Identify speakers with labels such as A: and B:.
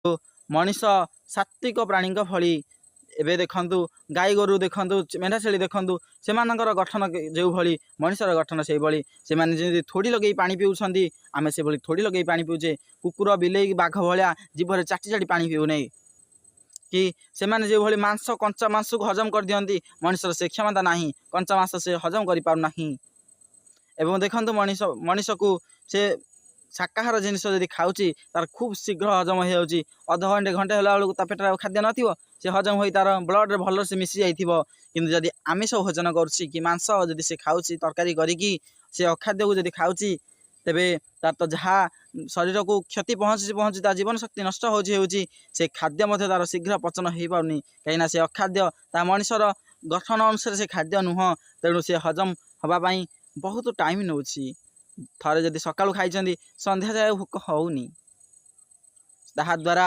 A: मनीष सात्विक प्राणी भली एबे देखंतु गाई गोरु देखंतु मेढा छेली देखंतु सेमानकर गठन जो भली मनीषर गठन से भली से माने जे थोड़ी लगे पानी पिउछंती आमे से भली थोड़ी लगे पानी पिउचे कुकुर बिलेई बाघ भलिया जीभरे चाटी चाटी पानी पिउ नै कि से माने जे भली मांस कंचा मांस को हजम कर दियंती मनीषर से क्षमता नाही कंचा मांस से हजम करि पाउ नाही एवं देखंतु मनीष को से शाकाहार जिनिस जदि खाऊँगी तार खूब शीघ्र हजम हो जाऊँगी अध घंटे घंटे होला बेलू ता पेटर खाद्य नथिबो से हजम होई तार ब्लड रे भल से मिसी जाइथिबो किंतु जदि आमिष भोजन करूछि कि मांस जदि से खाऊँगी तरकारी करिकी से अखाद्य को जदि खाऊँगी तेबे तार तो जहाँ शरीर को क्षति पहुँची तार जीवन शक्ति नष्ट होउछि से खाद्य मध्य तार शीघ्र पचन हो पाउनी कहीं से अखाद्य ता मनीषर गठन अनुसार से खाद्य नुह तेणु से हजम हवा पाई बहुत टाइम नउछि थरे जदि सकाळु खाइछंदी संध्या जाए भोक होउनी ताहा द्वारा